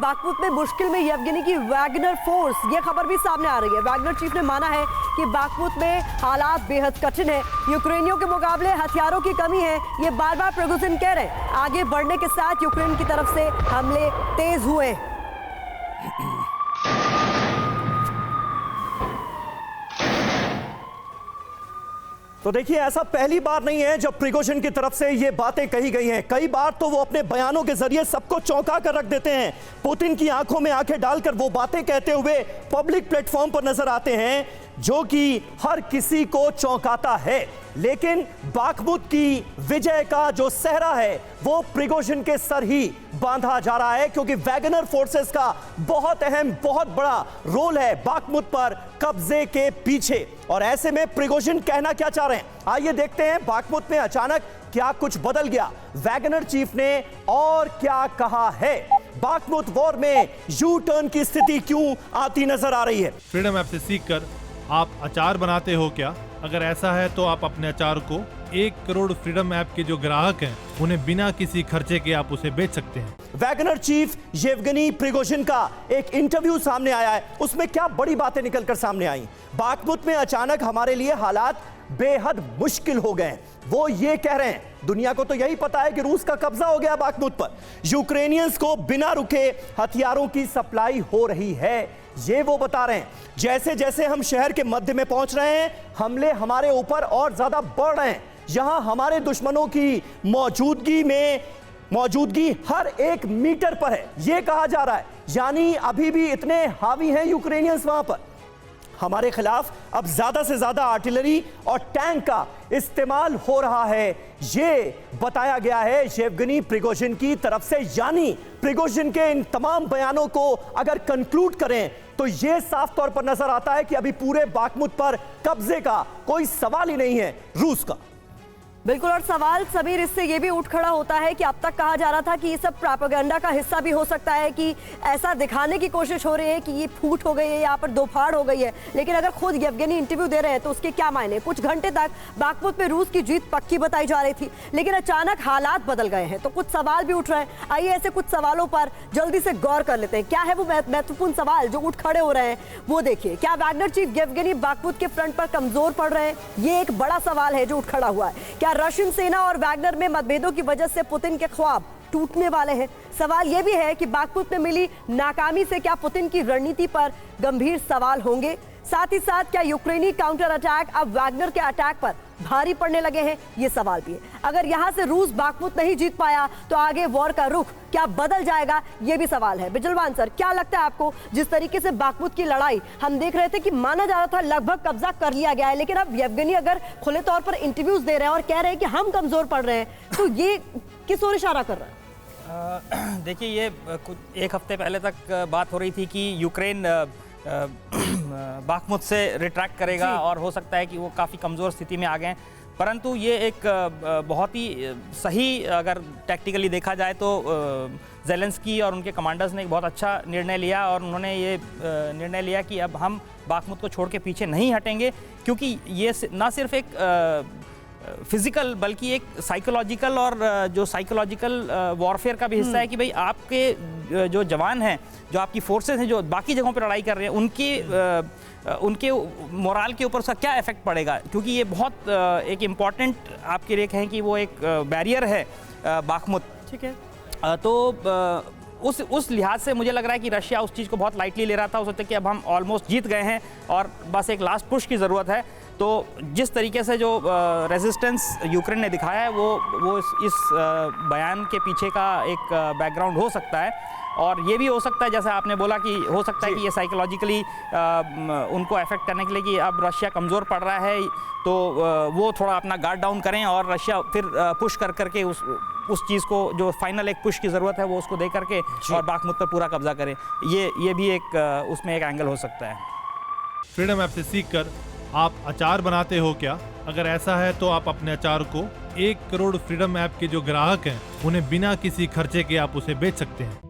Bakhmut में मुश्किल में येवगेनी की वैगनर फोर्स, ये खबर भी सामने आ रही है। वैगनर चीफ ने माना है कि बाखमुत में हालात बेहद कठिन है, यूक्रेनियों के मुकाबले हथियारों की कमी है। ये बार बार प्रिगोजिन कह रहे हैं। आगे बढ़ने के साथ यूक्रेन की तरफ से हमले तेज हुए। तो देखिए, ऐसा पहली बार नहीं है जब प्रिगोजिन की तरफ से ये बातें कही गई हैं। कई बार तो वो अपने बयानों के जरिए सबको चौंका कर रख देते हैं। पुतिन की आंखों में आंखें डालकर वो बातें कहते हुए पब्लिक प्लेटफॉर्म पर नजर आते हैं जो कि हर किसी को चौंकाता है। लेकिन बाखमुत की विजय का जो सेहरा है वो प्रिगोजिन के सर ही बांधा जा रहा है, क्योंकि वैगनर फोर्सेस का बहुत अहम, बहुत बड़ा रोल है बाखमुत पर कब्जे के पीछे। और ऐसे में प्रिगोजिन कहना क्या चाह रहे हैं, आइए देखते हैं बाखमुत में अचानक क्या कुछ बदल गया। वैगनर चीफ ने और क्या कहा है, बाखमुत वॉर में यू टर्न की स्थिति क्यों आती नजर आ रही है। फ्रीडम ऐप से सीखकर आप अचार बनाते हो क्या? अगर ऐसा है तो आप अपने अचार को 1 करोड़ फ्रीडम ऐप के जो ग्राहक हैं उन्हें बिना किसी खर्चे के आप उसे बेच सकते हैं। वैगनर चीफ येवगेनी प्रिगोजिन का एक इंटरव्यू सामने आया है, उसमें क्या बड़ी बातें निकलकर सामने आई। बाखमुत में अचानक हमारे लिए हालात बेहद मुश्किल हो गए। वो ये कह रहे हैं, दुनिया को तो यही पता है कि रूस का कब्जा हो गया बाखमुत पर, यूक्रेनियंस को बिना रुके हथियारों की सप्लाई हो रही है, ये वो बता रहे हैं। जैसे जैसे हम शहर के मध्य में पहुंच रहे हैं, हमले हमारे ऊपर और ज्यादा बढ़ रहे हैं। यहां हमारे दुश्मनों की मौजूदगी हर 1 मीटर पर है, यह कहा जा रहा है। यानी अभी भी इतने हावी हैं यूक्रेनियंस वहां पर। हमारे खिलाफ अब ज्यादा से ज्यादा आर्टिलरी और टैंक का इस्तेमाल हो रहा है, ये बताया गया है येवगेनी प्रिगोजिन की तरफ से। यानी प्रिगोजिन के इन तमाम बयानों को अगर कंक्लूड करें तो यह साफ तौर पर नजर आता है कि अभी पूरे बाखमुत पर कब्जे का कोई सवाल ही नहीं है रूस का। बिल्कुल, और सवाल सबीर इससे ये भी उठ खड़ा होता है कि अब तक कहा जा रहा था कि ये सब प्रोपेगेंडा का हिस्सा भी हो सकता है, कि ऐसा दिखाने की कोशिश हो रही है कि ये फूट हो गई है, यहाँ पर दोफाड़ हो गई है। लेकिन अगर खुद येवगेनी इंटरव्यू दे रहे हैं तो उसके क्या मायने। कुछ घंटे तक बाखमुत में रूस की जीत पक्की बताई जा रही थी, लेकिन अचानक हालात बदल गए हैं, तो कुछ सवाल भी उठ रहे हैं। आइए ऐसे कुछ सवालों पर जल्दी से गौर कर लेते हैं। क्या है वो महत्वपूर्ण सवाल जो उठ खड़े हो रहे हैं, वो देखिए। क्या वैगनर चीफ येवगेनी बाखमुत के फ्रंट पर कमजोर पड़ रहे हैं, ये एक बड़ा सवाल है जो उठ खड़ा हुआ है। क्या रशियन सेना और वैगनर में मतभेदों की वजह से पुतिन के ख्वाब टूटने वाले हैं। सवाल यह भी है कि बाखमुत में मिली नाकामी से क्या पुतिन की रणनीति पर गंभीर सवाल होंगे। साथ ही साथ क्या यूक्रेनी काउंटर अटैक अब वैगनर के अटैक पर भारी पड़ने लगे हैं, ये सवाल भी है। अगर यहां से रूस बाखमुत नहीं जीत पाया तो आगे वॉर का रुख क्या बदल जाएगा, ये भी सवाल है। बिजलवान सर, क्या लगता है आपको, जिस तरीके से बाखमुत की लड़ाई हम देख रहे थे कि माना जा रहा था लगभग कब्जा कर लिया गया है, लेकिन अब येवगेनी अगर खुले तौर पर इंटरव्यूज दे रहे हैं और कह रहे हैं कि हम कमजोर पड़ रहे हैं, तो ये किस ओर इशारा कर रहा है? देखिए, ये कुछ 1 हफ्ते पहले तक बात हो रही थी कि यूक्रेन बाखमुत से रिट्रैक्ट करेगा और हो सकता है कि वो काफ़ी कमज़ोर स्थिति में आ गए। परंतु ये एक बहुत ही सही, अगर टैक्टिकली देखा जाए तो ज़ेलेंस्की और उनके कमांडर्स ने एक बहुत अच्छा निर्णय लिया, और उन्होंने ये निर्णय लिया कि अब हम बाखमुत को छोड़ के पीछे नहीं हटेंगे, क्योंकि ये ना सिर्फ एक फिजिकल बल्कि एक साइकोलॉजिकल और जो साइकोलॉजिकल वॉरफेयर का भी हिस्सा है कि भाई आपके जो जवान हैं, जो आपकी फोर्सेस हैं, जो बाकी जगहों पर लड़ाई कर रहे हैं, उनके मोराल के ऊपर उसका क्या इफेक्ट पड़ेगा, क्योंकि ये बहुत एक इम्पॉर्टेंट आपके लिए कहें कि वो एक बैरियर है बाखमुत। ठीक है, तो उस लिहाज से मुझे लग रहा है कि रशिया उस चीज़ को बहुत लाइटली ले रहा था। हो सकता है कि अब हम ऑलमोस्ट जीत गए हैं और बस एक लास्ट पुश की ज़रूरत है। तो जिस तरीके से जो रेजिस्टेंस यूक्रेन ने दिखाया है वो इस बयान के पीछे का एक बैकग्राउंड हो सकता है। और ये भी हो सकता है, जैसा आपने बोला, कि हो सकता है कि ये साइकोलॉजिकली उनको अफेक्ट करने के लिए कि अब रशिया कमज़ोर पड़ रहा है, तो वो थोड़ा अपना गार्ड डाउन करें और रशिया फिर पुश करके उस चीज़ को, जो फाइनल एक पुश की ज़रूरत है, वो उसको दे करके और बाखमुत पर पूरा कब्जा करें। ये भी एक उसमें एक एंगल हो सकता है। फ्रीडम ऐप से सीखकर आप अचार बनाते हो क्या? अगर ऐसा है तो आप अपने अचार को 1 करोड़ फ्रीडम ऐप के जो ग्राहक हैं उन्हें बिना किसी खर्चे के आप उसे बेच सकते हैं।